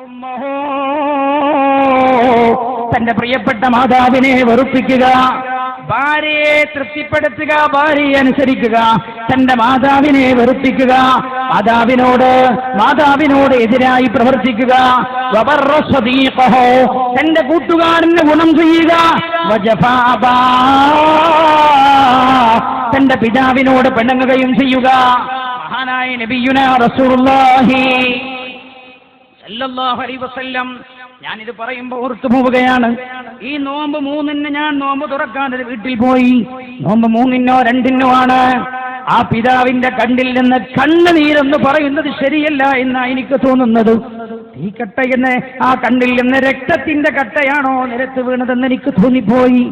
ഉമ്മഹോ, തന്റെ പ്രിയപ്പെട്ട മാതാവിനെ വെറുപ്പിക്കുക, ഭാര്യയെ തൃപ്തിപ്പെടുത്തുക, ഭാര്യയെ അനുസരിക്കുക, തന്റെ മാതാവിനെ വെറുപ്പിക്കുക, മാതാവിനോട് എതിരായി പ്രവർത്തിക്കുക, വബർറ സ്വദീഖഹു, തന്റെ കൂട്ടുകാരന് ഗുണം ചെയ്യുക, വജഫാ അബാ, തന്റെ പിതാവിനോട് പിണങ്ങുകയും ചെയ്യുക. മഹാനായ നബിയുനാ റസൂലുള്ളാഹി സല്ലല്ലാഹു അലൈഹി വസല്ലം, ഞാനിത് പറയുമ്പോൾ ഓർത്തു പോവുകയാണ്. ഈ നോമ്പ് 3-ന് ഞാൻ നോമ്പ് തുറക്കാതെ വീട്ടിൽ പോയി. നോമ്പ് 3-നോ 2-നോ ആണ്. ആ പിതാവിന്റെ കണ്ണിൽ നിന്ന് കണ്ണുനീരെന്ന് പറയുന്നത് ശരിയല്ല എന്നാണ് എനിക്ക് തോന്നുന്നത്. ഈ കട്ടയെന്ന് ആ കണ്ണിൽ നിന്ന് രക്തത്തിന്റെ കട്ടയാണോ നിരത്ത് വീണതെന്ന് എനിക്ക് തോന്നിപ്പോയി.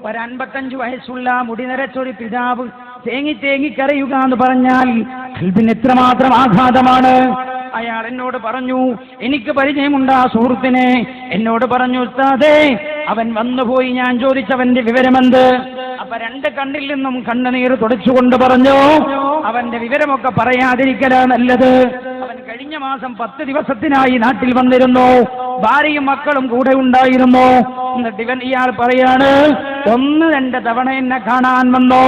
ഒരു 55 വയസ്സുള്ള മുടി നിരച്ചൊരു പിതാവ് തേങ്ങി കരയുക എന്ന് പറഞ്ഞാൽ കൽബിന് എത്രമാത്രം ആഘാതമാണ്. അയാൾ എന്നോട് പറഞ്ഞു, എനിക്ക് പരിചയമുണ്ട് ആ സുഹൃത്തിനെ. എന്നോട് പറഞ്ഞു, ഉസ്താദേ, അവൻ വന്നുപോയി. ഞാൻ ചോദിച്ചവന്റെ വിവരമെന്ത്? അപ്പൊ 2 കണ്ണിൽ നിന്നും കണ്ണുനീർ തുടച്ചുകൊണ്ട് പറഞ്ഞു, അവന്റെ വിവരമൊക്കെ പറയാതിരിക്കലാ നല്ലത്. അവൻ കഴിഞ്ഞ മാസം 10 ദിവസത്തിനായി നാട്ടിൽ വന്നിരുന്നു. ഭാര്യയും മക്കളും കൂടെ ഉണ്ടായിരുന്നു. എന്നിട്ട് ഇയാൾ പറയാണ്, 1-2 തവണ എന്നെ കാണാൻ വന്നു.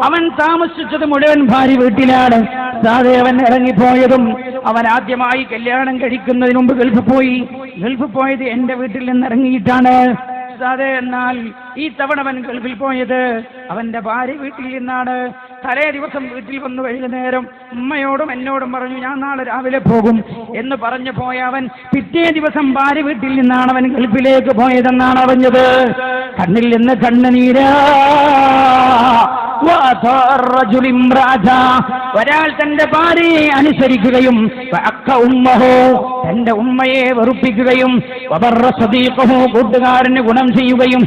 അവൻ താമസിച്ചത് മുഴുവൻ ഭാര്യ വീട്ടിലാണ്. സാധേ അവൻ ഇറങ്ങിപ്പോയതും അവൻ ആദ്യമായി കല്യാണം കഴിക്കുന്നതിന് മുമ്പ് ഗൾഫ് പോയത് എന്റെ വീട്ടിൽ നിന്ന് ഇറങ്ങിയിട്ടാണ്. സാധേ, എന്നാൽ ഈ തവണ അവൻ ഗൾഫിൽ പോയത് അവന്റെ ഭാര്യ വീട്ടിൽ നിന്നാണ്. തലേ ദിവസം വീട്ടിൽ വന്നു വൈകുന്നേരം ഉമ്മയോടും എന്നോടും പറഞ്ഞു, ഞാൻ നാളെ രാവിലെ പോകും എന്ന് പറഞ്ഞു പോയ അവൻ പിറ്റേ ദിവസം ഭാര്യ വീട്ടിൽ നിന്നാണ് അവൻ ഗൾഫിലേക്ക് പോയതെന്നാണ് അറിഞ്ഞത്. കണ്ണിൽ നിന്ന് കണ്ണുനീരാ. ഒരാൾ തന്റെ ഭാര്യയെ അനുസരിക്കുകയും തന്റെ ഉമ്മയെ വെറുപ്പിക്കുകയും കൂട്ടുകാരന് ഗുണം ചെയ്യുകയും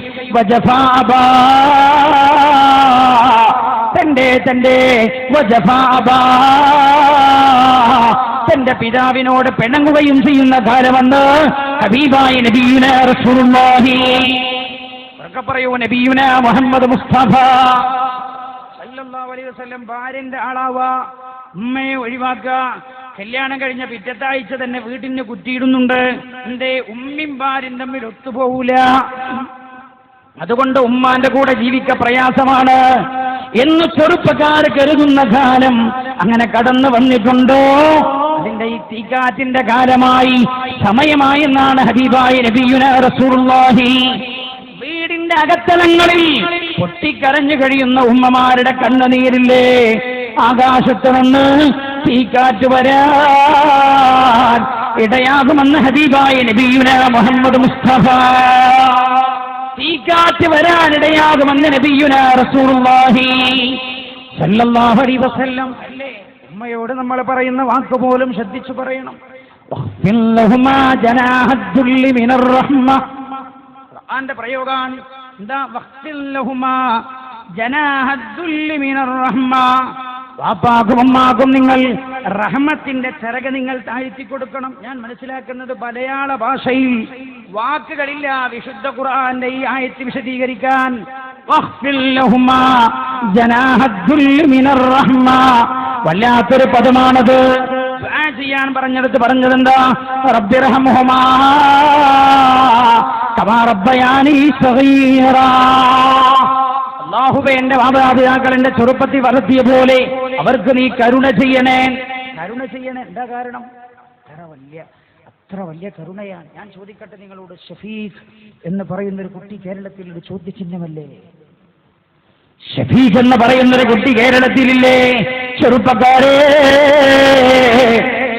തന്റെ പിതാവിനോട് പിണങ്ങുകയും ചെയ്യുന്ന കാലമെന്ന് ഹബീബായ നബിയുനാ റസൂലുള്ളാഹി, പറയൂ, നബിയുനാ മുഹമ്മദ് മുസ്തഫ സല്ലല്ലാഹു അലൈഹി വസല്ലം. ഭാര്യന്റെ ആളാവാ, ഉമ്മയെ ഒഴിവാക്കുക. കല്യാണം കഴിഞ്ഞ പിറ്റത്തെ ആഴ്ച തന്നെ വീട്ടിന് കുറ്റിയിടുന്നുണ്ട്. എന്റെ ഉമ്മയും ഭാര്യയും തമ്മിൽ ഒത്തുപോകൂല. അതുകൊണ്ട് ഉമ്മാന്റെ കൂടെ ജീവിക്ക പ്രയാസമാണ് എന്ന് ചെറുപ്പക്കാർ കരുതുന്ന കാലം അങ്ങനെ കടന്നു വന്നിട്ടുണ്ടോ? അതിന്റെ ഈ തീക്കാറ്റിന്റെ കാലമായി, സമയമായി എന്നാണ് ഹബീബായ നബിയുനാ റസൂലുള്ളാഹി. വീടിന്റെ അകത്തളങ്ങളിൽ പൊട്ടിക്കരഞ്ഞു കഴിയുന്ന ഉമ്മമാരുടെ കണ്ണുനീരില്ലേ, ആകാശത്ത് നിന്ന് തീക്കാറ്റ് വരാൻ ഇടയാകുമെന്ന് ഹബീബായ നബിയുനാ മുഹമ്മദ് മുസ്തഫ. തീക്കാറ്റ് വരാൻ ഇടയാകുമെന്ന് നബിയുനാ റസൂലുള്ളാഹി സല്ലല്ലാഹു അലൈഹി വസല്ലം. അല്ലേ, ഉമ്മയോട് നമ്മൾ പറയുന്ന വാക്ക് പോലും ശ്രദ്ധിച്ചു പറയണം. ഖുർആന്റെ പ്രയോഗമാണ്. എന്താ വാപ്പാക്കും ഉമ്മാക്കും നിങ്ങൾ റഹ്മത്തിന്റെ ചിറക് നിങ്ങൾ താഴ്ത്തി കൊടുക്കണം. ഞാൻ മനസ്സിലാക്കുന്നത് മലയാള ഭാഷയിൽ വാക്കുകളില്ല വിശുദ്ധ ഖുർആന്റെ ഈ ആയത്ത് വിശദീകരിക്കാൻ. വല്ലാത്തൊരു പദമാണത്. ചെയ്യാൻ പറഞ്ഞതെന്താ? റബ്ബിർഹംഹുമാ കമാ റബ്ബയാനി സഗീറാ. അല്ലാഹുവേ, എന്റെ മാതാപിതാക്കൾ എന്റെ ചെറുപ്പത്തിൽ വളർത്തിയ പോലെ അവർക്ക് നീ കരുണ ചെയ്യണേ. എന്താ കാരണം? അത്ര വലിയ കരുണയാണ്. ഞാൻ ചോദിക്കട്ടെ നിങ്ങളോട്, ഷഫീഖ് എന്ന് പറയുന്നൊരു കുട്ടി കേരളത്തിൽ ഒരു ചോദ്യചിഹ്നമല്ലേ? ഷഫീഖ് എന്ന് പറയുന്നൊരു കുട്ടി കേരളത്തിലില്ലേ? ചെറുപ്പക്കാരെ,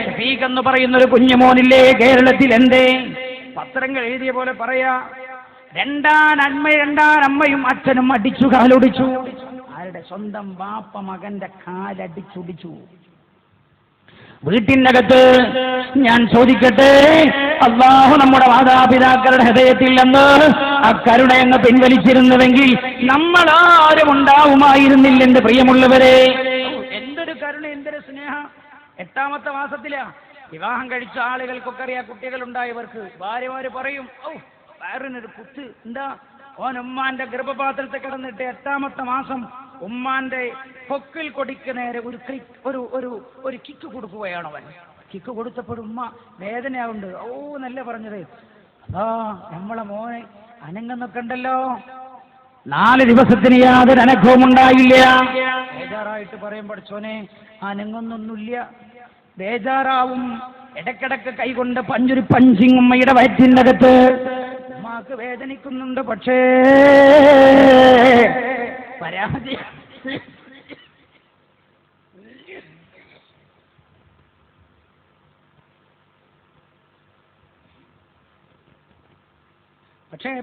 ഷഫീഖ് എന്ന് പറയുന്നൊരു കുഞ്ഞുമോനില്ലേ കേരളത്തിൽ? എന്തേ? പത്രങ്ങൾ എഴുതിയ പോലെ പറയാ, രണ്ടാനമ്മയും അച്ഛനും അടിച്ചു, കാലൊടിച്ചു. ആരുടെ? സ്വന്തം ബാപ്പ മകന്റെ കാലടിച്ചൊടിച്ചു. വീട്ടിനകത്ത്. ഞാൻ ചോദിക്കട്ടെ, അല്ലാഹു നമ്മുടെ മാതാപിതാക്കളുടെ ഹൃദയത്തിൽ നിന്ന് ആ കരുണയെന്ന് പിൻവലിച്ചിരുന്നുവെങ്കിൽ നമ്മൾ ആരും ഉണ്ടാവുമായിരുന്നില്ല. എന്റെ പ്രിയമുള്ളവരെ, എന്തൊരു കരുണ, എന്തൊരു സ്നേഹം. 8ാമത്തെ മാസത്തിലാ വിവാഹം കഴിച്ച ആളുകൾക്കൊക്കെ അറിയാം, കുട്ടികളുണ്ടായവർക്ക് ഭാര്യമാര് പറയും, വയറിനൊരു കുത്ത്. എന്താ? ഓൻ ഉമ്മാന്റെ ഗർഭപാത്രത്തിൽ കിടന്നിട്ട് 8ാമത്തെ മാസം ഉമ്മാന്റെ പൊക്കിൽ കൊടിക്ക് നേരെ ഒരു കിക്ക് കൊടുക്കുകയാണ് അവൻ. കിക്ക് കൊടുത്തപ്പോഴും ഉമ്മ വേദനയാവുണ്ട്. ഓ നല്ല പറഞ്ഞത്, അതാ നമ്മളെ മോനെ അനങ്ങുന്നൊക്കെ ഉണ്ടല്ലോ. 4 ദിവസത്തിന് യാതൊരു അനക്കവും ഉണ്ടായില്ല. ബേജാറായിട്ട് പറയും, പഠിച്ചോനെ അനങ്ങൊന്നൊന്നുമില്ല. ബേജാറാവും. ഇടക്കിടക്ക് കൈകൊണ്ട് പഞ്ചൊരു പഞ്ചിങ് ഉമ്മയുടെ വയറ്റിൻ്റെ അകത്ത്. ഉമ്മാക്ക് വേദനിക്കുന്നുണ്ട്, പക്ഷേ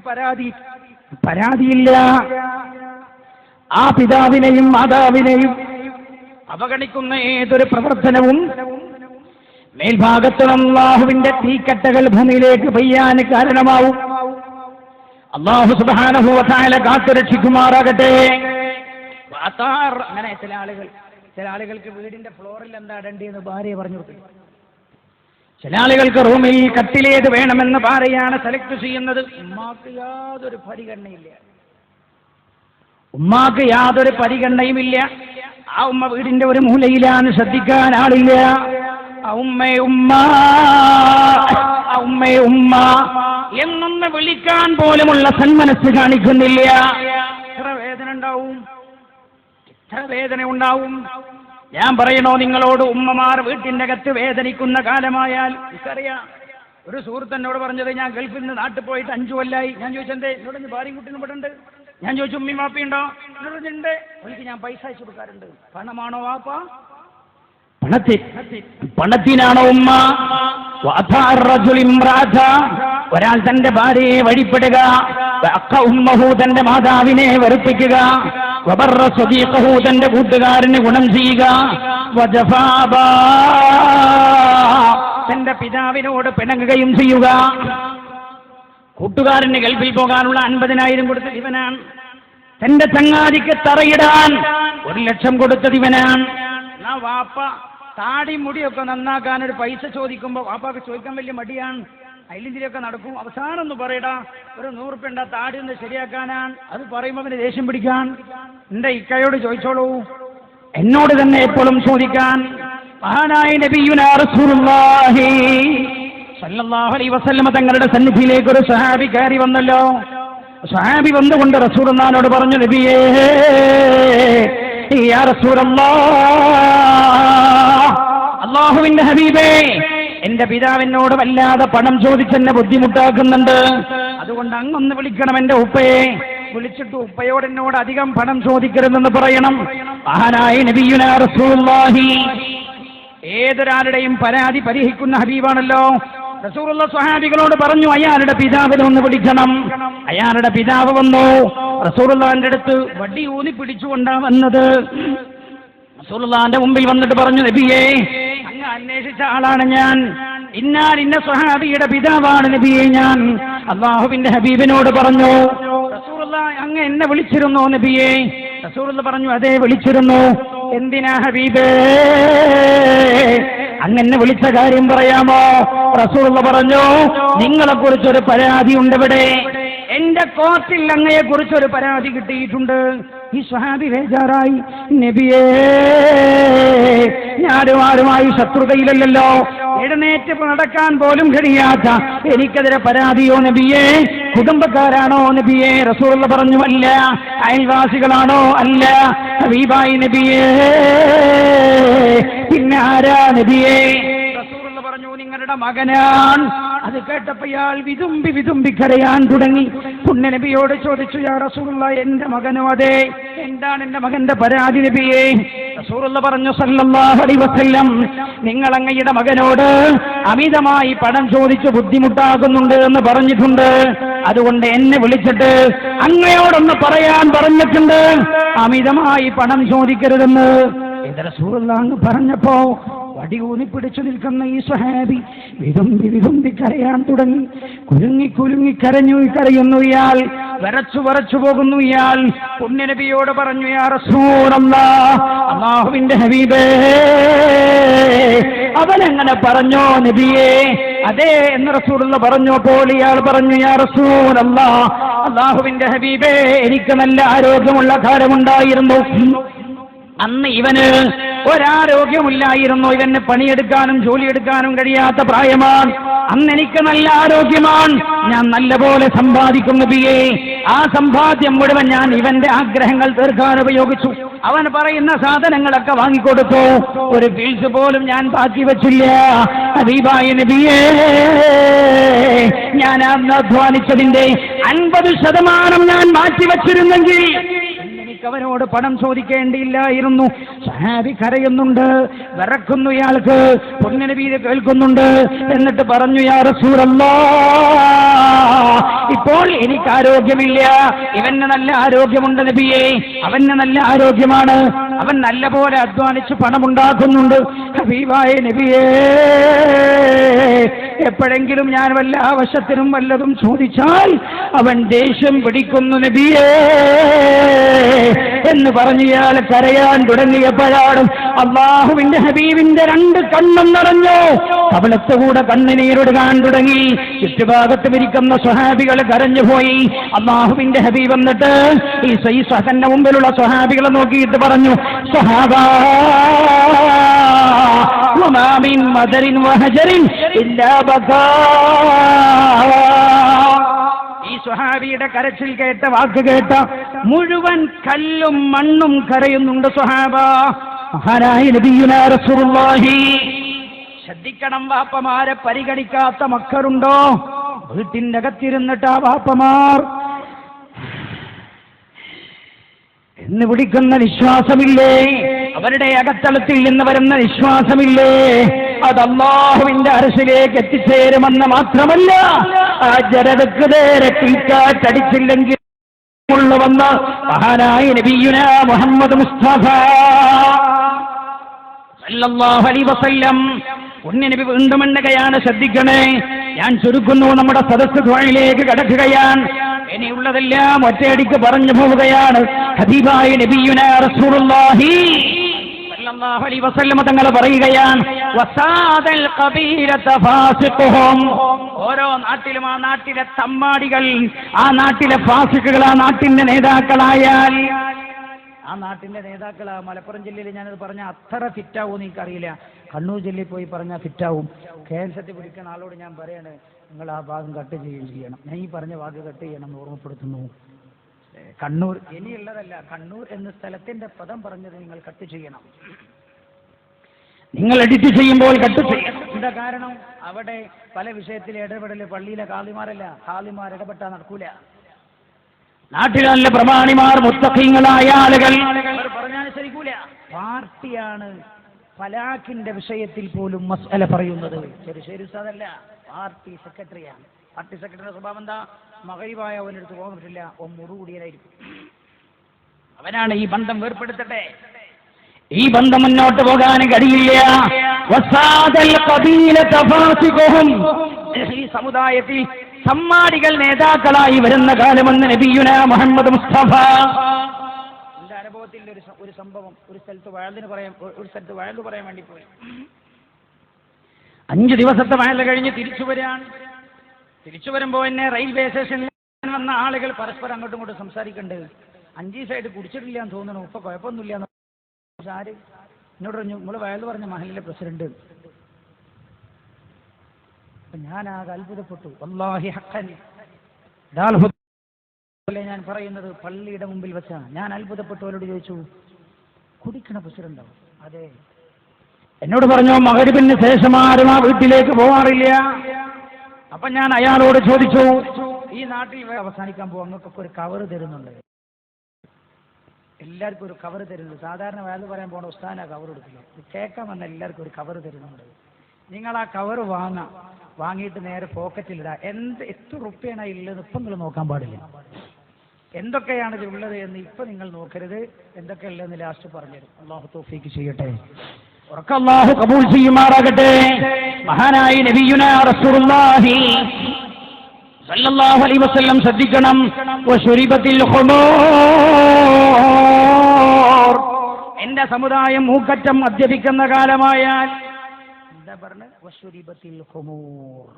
പരാതി പരാതിയില്ല. ആ പിതാവിനെയും മാതാവിനെയും അവഗണിക്കുന്ന ഏതൊരു പ്രവർത്തനവും മേൽഭാഗത്ത് അല്ലാഹുവിന്റെ തീക്കട്ടകൾ ഭൂമിയിലേക്ക് പെയ്യാൻ കാരണമാവും. അല്ലാഹു സുബ്ഹാനഹു വ തആല കാത്തുരക്ഷിക്കുമാറാകട്ടെ. അങ്ങനെ ചില ആളുകൾക്ക് വീടിന്റെ ഫ്ലോറിൽ എന്താ ഇടേണ്ടതെന്ന് ഭാര്യ പറഞ്ഞു കൊടുക്കും. ചില ആളുകൾക്ക് റൂമിൽ കട്ടിലേത് വേണമെന്ന് ഭാര്യയാണ് സെലക്ട് ചെയ്യുന്നത്. ഉമ്മാക്ക് യാതൊരു പരിഗണനയുമില്ല. ആ ഉമ്മ വീടിന്റെ ഒരു മൂലയിലാണ്, ശ്രദ്ധിക്കാൻ ആളില്ല. ഉമ്മേ ഉമ്മ എന്നൊന്ന് വിളിക്കാൻ പോലുമുള്ള സന്മനസ് കാണിക്കുന്നില്ല. എത്ര വേദന ഉണ്ടാവും. ഞാൻ പറയണോ നിങ്ങളോട്, ഉമ്മമാർ വീട്ടിൻ്റെ അകത്ത് വേദനിക്കുന്ന കാലമായാൽ. എനിക്കറിയാം, ഒരു സുഹൃത്തെന്നോട് പറഞ്ഞത്, ഞാൻ ഗൾഫിൽ നിന്ന് നാട്ടിൽ പോയിട്ട് 5 കൊല്ലായി. ഞാൻ ചോദിച്ചെന്തേ? എന്നോട് ഭാര്യയും കുട്ടിയും ഇവിടെ ഉണ്ട്. ഞാൻ ചോദിച്ചു, ഉമ്മയും വാപ്പയുണ്ടോ? എന്നോട് ഉണ്ട്. എനിക്ക് ഞാൻ പൈസ അയച്ചു കൊടുക്കാറുണ്ട്. പണമാണോ വാപ്പ? പണത്തിനാണോ ഉമ്മ? ഒരാൾ തന്റെ ഭാര്യയെ വഴിപ്പെടുക, തന്റെ മാതാവിനെ വെറുപ്പിക്കുക, തന്റെ കൂട്ടുകാരന് ഗുണം ചെയ്യുക, തന്റെ പിതാവിനോട് പിണങ്ങുകയും ചെയ്യുക. കൂട്ടുകാരന് ഗൾഫിൽ പോകാനുള്ള 50,000 കൊടുത്തത് ഇവനാണ്. തന്റെ ചങ്ങാതിക്ക് തറയിടാൻ 1,00,000 കൊടുത്തത് ഇവനാണ്. എന്നാ വാപ്പ താടി മുടിയൊക്കെ നന്നാക്കാൻ ഒരു പൈസ ചോദിക്കുമ്പോൾ വാപ്പാക്ക് ചോദിക്കാൻ വലിയ മടിയാണ്. അതിലിന്തിരിയൊക്കെ നടക്കും. അവസാനം ഒന്ന് പറയടാ, ഒരു 100 ഉറുപ്പിക താടി ഒന്ന് ശരിയാക്കാനാണ്. അത് പറയുമ്പോൾ അവന് ദേഷ്യം പിടിക്കാൻ. എന്റെ ഇക്കയോട് ചോദിച്ചോളൂ, എന്നോട് തന്നെ എപ്പോഴും ചോദിക്കാൻ. മഹാനായ നബിയുനാ റസൂലുള്ളാഹി സ്വല്ലല്ലാഹു അലൈഹി വസല്ലമ തങ്ങളുടെ സന്നിധിയിലേക്ക് ഒരു സ്വഹാബി കയറി വന്നല്ലോ. സ്വഹാബി വന്നുകൊണ്ട് റസൂലുള്ളാഹിനോട് പറഞ്ഞു, നബിയേ യാ റസൂലല്ലാഹ്, അല്ലാഹുവിന്റെ ഹബീബേ, എന്റെ പിതാവിനോട് വല്ലാതെ പണം ചോദിച്ചെന്നെ ബുദ്ധിമുട്ടാക്കുന്നുണ്ട്. അതുകൊണ്ട് അങ്ങൊന്ന് വിളിക്കണം എന്റെ ഉപ്പയെ. വിളിച്ചിട്ട് ഉപ്പയോട് എന്നോട് അധികം പണം ചോദിക്കരുതെന്ന് പറയണം. മഹാനായ നബിയുനാ റസൂലുള്ളാഹി ഏതൊരാളുടെയും പരാതി പരിഹരിക്കുന്ന ഹബീബാണല്ലോ. റസൂലുള്ള സ്വഹാബികളോട് പറഞ്ഞു, അയാളുടെ പിതാവിനെ ഒന്ന് വിളിക്കണം. അയാളുടെ പിതാവ് വന്നു. റസൂലുള്ളാഹിന്റെ അടുത്ത് വടി ഊന്നി പിടിച്ചുകൊണ്ടാ വന്നത്. റസൂലുള്ളാഹിന്റെ മുമ്പിൽ വന്നിട്ട് പറഞ്ഞു, നബിയേ, അങ്ങ് അന്വേഷിച്ച ആളാണ് ഞാൻ. ഇന്ന സ്വഹാബിയുടെ പിതാവാണ് നബിയെ ഞാൻ. അല്ലാഹുവിന്റെ ഹബീബിനോട് പറഞ്ഞു, റസൂലുള്ളാഹി അങ്ങ് എന്നെ വിളിച്ചിരുന്നോ നബിയെ? റസൂലുള്ളാഹി പറഞ്ഞു, അതെ വിളിച്ചിരുന്നു. എന്തിനാ ഹബീബേ? അങ്ങനെ വിളിച്ച കാര്യം പറയാമോ? റസൂലുള്ളാഹി പറഞ്ഞു, നിങ്ങളെ കുറിച്ചൊരു പരാതി ഉണ്ട് ഇവിടെ. എന്റെ കോർട്ടിൽ അങ്ങയെ കുറിച്ചൊരു പരാതി കിട്ടിയിട്ടുണ്ട്. ഈ സ്വഹാബി ബേജാറായി, നബിയേ, ഞാനുമാരുമായി ശത്രുതയിലല്ലോ, എഴുന്നേറ്റ് നടക്കാൻ പോലും കഴിയാത്ത എനിക്കെതിരെ പരാതിയോ നബിയേ? കുടുംബക്കാരാണോ നബിയേ? റസൂലുള്ളാഹി പറഞ്ഞു, അല്ല. അയൽവാസികളാണോ? അല്ല. ഹബീബായി നബിയേ, പിന്നെ ആരാ നബിയേ? റസൂലുള്ളാഹി പറഞ്ഞു, നിങ്ങളുടെ മകനാണ്. അത് കേട്ടപ്പോൾ ഇയാൾ വിതുമ്പി കരയാൻ തുടങ്ങി. പുണ്യ നബിയോട് ചോദിച്ചു, യാ റസൂലുള്ളാഹി, എന്റെ മകനോ? അതെ. എന്താണ് എന്റെ മകന്റെ പരാതി നബിയേ? റസൂലുള്ളാഹി പറഞ്ഞു, സല്ലല്ലാഹു അലൈഹി വസല്ലം, നിങ്ങൾ അങ്ങയുടെ മകനോട് അമിതമായി പണം ചോദിച്ച് ബുദ്ധിമുട്ടാകുന്നുണ്ട് എന്ന് പറഞ്ഞിട്ടുണ്ട്. അതുകൊണ്ട് എന്നെ വിളിച്ചിട്ട് അങ്ങയോടൊന്ന് പറയാൻ പറഞ്ഞിട്ടുണ്ട്, അമിതമായി പണം ചോദിക്കരുതെന്ന്. ഇത് റസൂലുള്ളാഹി പറഞ്ഞപ്പോ വടി ഊന്നി പിടിച്ചു നിൽക്കുന്ന ഈ സ്വഹാബി വിതുമ്പി കരയാൻ തുടങ്ങി. കുലുങ്ങി കരയുന്നു ഇയാൾ. വരച്ചു പോകുന്നു ഇയാൾ. പുണ്യനബിയോട് പറഞ്ഞു, യാ റസൂലല്ലാഹ്, അല്ലാഹുവിന്റെ ഹബീബേ, അവനെങ്ങനെ പറഞ്ഞോ നബിയേ? അതെ എന്ന് റസൂലുള്ളാഹി പറഞ്ഞപ്പോൾ ഇയാൾ പറഞ്ഞു, യാ റസൂലല്ലാഹ്, അല്ലാഹുവിന്റെ ഹബീബേ, എനിക്ക് നല്ല ആരോഗ്യമുള്ള കാലമുണ്ടായിരുന്നു. അന്ന് ഇവന് ഒരാരോഗ്യമില്ലായിരുന്നു. ഇവന് പണിയെടുക്കാനും ജോലിയെടുക്കാനും കഴിയാത്ത പ്രായമാണ്. അന്ന് എനിക്ക് നല്ല ആരോഗ്യമാണ്. ഞാൻ നല്ലപോലെ സമ്പാദിക്കും നബിയേ. ആ സമ്പാദ്യം മുഴുവൻ ഞാൻ ഇവന്റെ ആഗ്രഹങ്ങൾ തീർക്കാൻ ഉപയോഗിച്ചു. അവൻ പറയുന്ന സാധനങ്ങളൊക്കെ വാങ്ങിക്കൊടുത്തു. ഒരു ഫീസ് പോലും ഞാൻ ബാക്കി വെച്ചില്ല. ഹബീബായ നബിയേ, ഞാൻ അന്ന് അധ്വാനിച്ചതിന്റെ 50% ഞാൻ മാറ്റിവെച്ചിരുന്നെങ്കിൽ അവനോട് പണം ചോദിക്കേണ്ടിയില്ലായിരുന്നു. സഹാബി കരയുന്നുണ്ട്, വിറക്കുന്നു. ഇയാൾക്ക് പൊന്നനബി കേൾക്കുന്നുണ്ട്. എന്നിട്ട് പറഞ്ഞു, യാ റസൂലല്ലാഹ്, ഇപ്പോൾ എനിക്ക് ആരോഗ്യമില്ല. ഇവന് നല്ല ആരോഗ്യമുണ്ട് നബിയേ. അവന് നല്ല ആരോഗ്യമാണ്. അവൻ നല്ല പോലെ അധ്വാനിച്ച് പണമുണ്ടാക്കുന്നുണ്ട്. ഹബീബായ നബിയേ, എപ്പോഴെങ്കിലും ഞാൻ വല്ല ആവശ്യത്തിനും വല്ലതും ചോദിച്ചാൽ അവൻ ദേഷ്യം പിടിക്കുന്നു നബിയേ എന്ന് പറഞ്ഞ് ഇയാൾ കരയാൻ തുടങ്ങിയപ്പോഴാണ് അള്ളാഹുവിന്റെ ഹബീബിന്റെ 2 കണ്ണും നിറഞ്ഞു. കവളത്തുകൂടെ കണ്ണുനീരൊടുകാൻ തുടങ്ങി. ചുറ്റുഭാഗത്ത് ഇരിക്കുന്ന സ്വഹാബികൾ കരഞ്ഞുപോയി. അള്ളാഹുവിന്റെ ഹബീബ് എന്നിട്ട് ഈ സഹന്റെ മുമ്പിലുള്ള സ്വഹാബികളെ നോക്കിയിട്ട് പറഞ്ഞു, സ്വഹാബാ, വമാ മിൻ മദരിൻ വഹജരിൻ ഇല്ലാ ബകാ. ഈ സ്വഹാബിയുടെ കരച്ചിൽ കേട്ട, വാക്ക് കേട്ട മുഴുവൻ കല്ലും മണ്ണും കരയുന്നുണ്ട്. സ്വഹാബ, മഹാനായ നബിയുനാ റസൂലുള്ളാഹി. ശ്രദ്ധിക്കണം, വാപ്പമാരെ പരിഗണിക്കാത്ത മക്കളുണ്ടോ? വീട്ടിൻ്റെ അകത്തിരുന്നിട്ട് ആ വാപ്പമാർ എന്ന് വിളിക്കുന്ന വിശ്വാസമില്ലേ? അവരുടെ അകത്തളത്തിൽ നിന്ന് വരുന്ന വിശ്വാസമില്ലേ? അത് അല്ലാഹുവിന്റെ അർശിലേക്ക് എത്തിച്ചേരുമെന്ന് മാത്രമല്ല, ആ ജനതക്ക് നേരെ തീക്കാറ്റടിച്ചില്ലെങ്കിൽ വന്ന മഹാനായ നബിയുനാ മുഹമ്മദ് മുസ്തഫ സല്ലല്ലാഹു അലൈഹി വസല്ലം നബി വീണ്ടും എണ്ണുകയാണ്. ശ്രദ്ധിക്കണേ, ഞാൻ ചുരുക്കുന്നു. നമ്മുടെ സദസ്സ് ദ്വായിലേക്ക് കടക്കുകയാണ്. ഇനിയുള്ളതെല്ലാം ഒറ്റയടിക്ക് പറഞ്ഞു പോവുകയാണ്. ഹബീബായ നബിയുനാ റസൂലുള്ളാഹി സല്ലല്ലാഹു അലൈഹി വസല്ലം തങ്ങൾ പറയുകയാണ്, വസാദൽ ഖബീലത ഫാസിഖുഹും. ഓരോ നാട്ടിലും ആ നാട്ടിലെ തമ്മാടികൾ, ആ നാട്ടിലെ ഫാസിഖുകൾ, ആ നാട്ടിന്റെ നേതാക്കളായാൽ, ആ നാട്ടിന്റെ നേതാക്കളാ. മലപ്പുറം ജില്ലയിൽ ഞാനത് പറഞ്ഞ അത്ര ഫിറ്റാവും എനിക്കറിയില്ല. കണ്ണൂർ ജില്ലയിൽ പോയി പറഞ്ഞാൽ ഫിറ്റാവും. കേന്ദ്രത്തിൽ പിടിക്കുന്ന ആളോട് ഞാൻ പറയാണ്, നിങ്ങൾ ആ ഭാഗം കട്ട് ചെയ്യണം. ഞാൻ ഈ പറഞ്ഞ വാക്ക് കട്ട് ചെയ്യണം എന്ന് ഓർമ്മപ്പെടുത്തുന്നു. കണ്ണൂർ ഇനിയുള്ളതല്ല, കണ്ണൂർ എന്ന സ്ഥലത്തിന്റെ പദം പറഞ്ഞത് നിങ്ങൾ കട്ട് ചെയ്യണം. നിങ്ങൾ എഡിറ്റ് ചെയ്യുമ്പോൾ കട്ട് ചെയ്യണം. എന്താ കാരണം? അവിടെ പല വിഷയത്തിൽ ഇടപെടൽ പള്ളിയിലെ കാളിമാരല്ല, കാളിമാർ ഇടപെട്ടാൽ നടക്കൂല. നാട്ടിലെ നല്ല പ്രമാണിമാർ, മുത്തഖീങ്ങളായ ആളുകൾ പറഞ്ഞനുസരിക്കൂല. പാർട്ടിയാണ് ഫലാഖിന്റെ വിഷയത്തിൽ പോലും മസ്അല പറയുന്നത്. ശരി അതല്ല, പാർട്ടി സെക്രട്ടറിയാണ്. പാർട്ടി സെക്രട്ടറിയുടെ സ്വഭാവം എന്താ? മഗരിബായ അവനെടുത്ത് പോകാൻ പറ്റില്ല, മുറുകൂടിയതായിരിക്കും. അവനാണ് ഈ ബന്ധം വേർപ്പെടുത്തട്ടെ. ഈ ബന്ധം മുന്നോട്ട് പോകാൻ കഴിയില്ല. ഈ സമുദായത്തിൽ സമ്മാടികൾ നേതാക്കളായി വരുന്ന കാലമെന്ന് നബിയുനാ മുഹമ്മദ് മുസ്തഫ. എന്റെ അനുഭവത്തിൽ ഒരു സംഭവം, ഒരു സ്ഥലത്ത് വയലിന് പറയാൻ വേണ്ടി പോയി. 5 ദിവസത്തെ വയൽ കഴിഞ്ഞ് തിരിച്ചു വരുമ്പോൾ എന്നെ റെയിൽവേ സ്റ്റേഷനിൽ വന്ന ആളുകൾ പരസ്പരം അങ്ങോട്ടും ഇങ്ങോട്ടും സംസാരിക്കുന്നുണ്ട്. 5 ദിവസമായിട്ട് കുടിച്ചിട്ടില്ല എന്ന് തോന്നുന്നു, ഇപ്പൊ കുഴപ്പമൊന്നുമില്ല. ആര് എന്നോട് പറഞ്ഞു, നമ്മൾ വയൽ പറഞ്ഞ മഹലിലെ പ്രസിഡന്റ്. ഞാൻ ആകെ അത്ഭുതപ്പെട്ടു. വല്ലാഹി ഹഖൻ, ഞാൻ പറയുന്നത് പള്ളിയുടെ മുമ്പിൽ വെച്ചാണ്. ഞാൻ അത്ഭുതപ്പെട്ടു. അവരോട് ചോദിച്ചു, കുടിക്കണ പ്രസിഡന്റോ? അതെ. എന്നോട് പറഞ്ഞു, മഗ്‌രിബിന് ശേഷം ആരും ആ വീട്ടിലേക്ക് പോകാറില്ല. അപ്പൊ ഞാൻ അയാളോട് ചോദിച്ചു, ഈ നാട്ടിൽ അവസാനിക്കാൻ പോകും, അങ്ങൾക്കൊക്കെ ഒരു കവർ തരുന്നുണ്ട്. എല്ലാവർക്കും ഒരു കവർ തരുന്നുണ്ട്. സാധാരണ വയൽ പറയാൻ പോണ ഉസ്താന കവർ എടുക്കില്ല. കേൾക്കാൻ വന്ന എല്ലാവർക്കും ഒരു കവർ തരുന്നുണ്ട്. നിങ്ങൾ ആ കവർ വാങ്ങിയിട്ട് നേരെ പോക്കറ്റിലിടുക. എത്ര റുപ്യാണ് ഉള്ളത് ഇപ്പം നിങ്ങൾ നോക്കാൻ പാടില്ല. എന്തൊക്കെയാണ് ഇത് ഉള്ളത് എന്ന് ഇപ്പൊ നിങ്ങൾ നോക്കരുത്. എന്തൊക്കെയുള്ളതെന്ന് ലാസ്റ്റ് പറഞ്ഞുതരും. അല്ലാഹു തൗഫീഖ് ചെയ്യട്ടെ. അല്ലാഹു കബൂൽ ചെയ്യുമാറാകട്ടെ. മഹാനായ നബിയുനാ റസൂലുള്ളാഹി സല്ലല്ലാഹു അലൈഹി വസല്ലം ശ്രദ്ധിക്കണം. വശുരിബത്തിൽ ഖുമൂർ. എന്റെ സമുദായം മൂക്കറ്റം മദ്യപിക്കുന്ന കാലമായാൽ എന്താ പറഞ്ഞ? വശുരിബത്തിൽ ഖുമൂർ.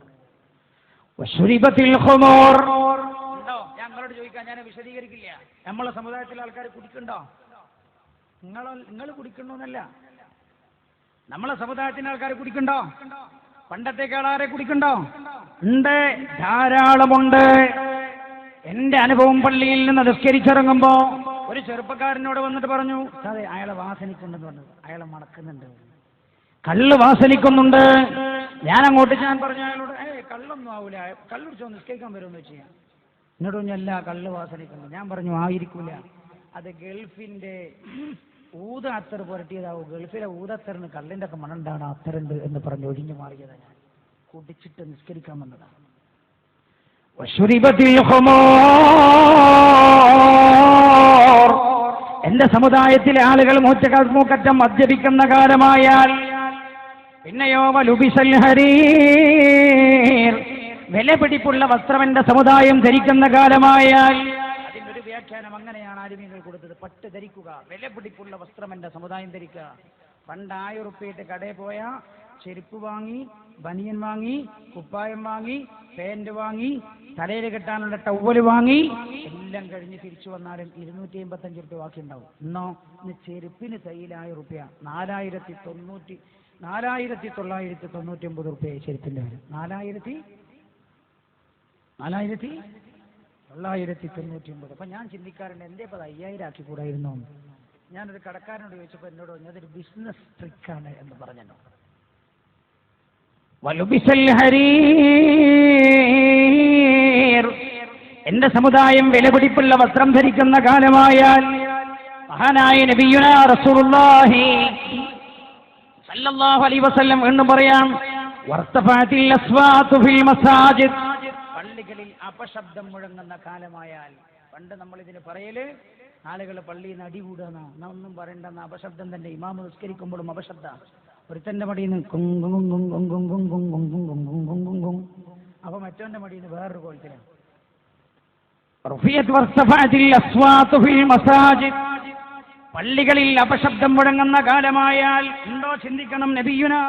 വശുരിബത്തിൽ ഖുമൂർ. ഉണ്ടോ? ഞങ്ങളോട് ചോദിക്കാൻ ഞാൻ വിശദീകരിക്കില്ല. നമ്മളെ സമുദായത്തിലെ ആൾക്കാർ കുടിക്കുന്നുണ്ടോ? നിങ്ങൾ കുടിക്കണമെന്നല്ല, നമ്മളെ സമുദായത്തിന്റെ ആൾക്കാർ കുടിക്കണ്ടോ? പണ്ടത്തേക്കാൾ ആരെ കുടിക്കണ്ടോ? ഉണ്ട്, ധാരാളമുണ്ട്. എന്റെ അനുഭവം പള്ളിയിൽ നിന്ന് നിസ്കരിച്ചിറങ്ങുമ്പോ ഒരു ചെറുപ്പക്കാരനോട് വന്നിട്ട് പറഞ്ഞു, അതെ അയാളെ വാസനിക്കുന്നുണ്ടെന്ന് പറഞ്ഞത്, അയാളെ മണക്കുന്നുണ്ട്, കള്ള് വാസനിക്കുന്നുണ്ട്. ഞാൻ പറഞ്ഞു അയാളോട്, കള്ളൊന്നും ആവൂല, കള്ളുടിച്ചോ നിസ്കരിക്കാൻ വരുമെന്ന് വെച്ച് ഞാൻ എന്നോട് പറഞ്ഞല്ല, കള്ള് വാസനിക്കുന്നു. ഞാൻ പറഞ്ഞു ആയിരിക്കൂല, അത് ഗൾഫിന്റെ ഊത അത്തർ പുരട്ടിയതാവും, ഗൾഫിലെ ഊതത്തറിന് കള്ളിന്റെ ഒക്കെ മണണ്ടാണ്, അത്തറുണ്ട് എന്ന് പറഞ്ഞ് ഒഴിഞ്ഞു മാറിയതാണ്. ഞാൻ കുടിച്ചിട്ട് നിസ്കരിക്കാൻ വന്നതാണ്. എന്റെ സമുദായത്തിലെ ആളുകൾ മൂക്കറ്റം മദ്യപിക്കുന്ന കാലമായാൽ പിന്നെയോ വലുബിസൽ ഹരീർ, വിലപിടിപ്പുള്ള വസ്ത്രം എന്റെ സമുദായം ധരിക്കുന്ന കാലമായാൽ അതിനൊരു വ്യാഖ്യാനം അങ്ങനെയാണ് ആലിമീങ്ങൾ കൊടുത്തത്, പട്ട് ധരിക്കുക, വിലപിടിപ്പുള്ള വസ്ത്രം എന്റെ സമുദായം ധരിക്കുക. പണ്ട് 1000 ഉറുപ്പിയിട്ട് കടയിൽ പോയാ ചെരുപ്പ് വാങ്ങി, ബനിയൻ വാങ്ങി, കുപ്പായം വാങ്ങി, പാന്റ് വാങ്ങി, തലയിൽ കെട്ടാനുള്ള ടവല് വാങ്ങി, എല്ലാം കഴിഞ്ഞ് തിരിച്ചു വന്നാലും 285 ഉറുപ്പ്യ ബാക്കി ഉണ്ടാവും. ഇന്നോ ഇന്ന് ചെരുപ്പിന് തയ്യിൽ 1000 ഉറുപ്പ്യ, 4999 ഉറുപ്പ്യ ചെരുപ്പിന്റെ വരും. 4999. അപ്പൊ ഞാൻ ചിന്തിക്കാറുണ്ട്, എന്തേ ഇപ്പൊ 5000 ആക്കി കൂടായിരുന്നോ? ഞാനൊരു കടക്കാരനോട് ചോദിച്ചപ്പോൾ എന്നോട് പറഞ്ഞു അതൊരു ബിസിനസ് ട്രിക്കാണ് എന്ന് പറഞ്ഞു. എന്റെ സമുദായം വിലപിടിപ്പുള്ള വസ്ത്രം ധരിക്കുന്ന കാലമായാൽ മഹാനായ നബിയുനാ റസൂലുള്ളാഹി സല്ലല്ലാഹു അലൈഹി വസല്ലം എന്ന് പറയാം, വർത്തഫഅത്തിൽ അസ്വാതു ഫിൽ മസാജിദ്, പള്ളികളിൽ അപശബ്ദം മുഴങ്ങുന്ന കാലമായാൽ. പണ്ട് നമ്മൾ ഇതിന് പറയല് ആളുകൾ പള്ളിയിൽ നിന്ന് അടികൂടുന്ന, ഒന്നും പറയണ്ടെന്ന അപശബ്ദം തന്നെ. ഇമാമ് നിസ്കരിക്കുമ്പോഴും അപശബ്ദ, ഒരുത്തന്റെ മടിയിൽ നിന്ന് അപ്പൊ മറ്റവന്റെ മടിയിൽ നിന്ന് വേറൊരു കോലത്തിലാണ്. പള്ളികളിൽ അപശബ്ദം മുഴങ്ങുന്ന കാലമായാൽ ഉണ്ടോ ചിന്തിക്കണം. നബിയുനാ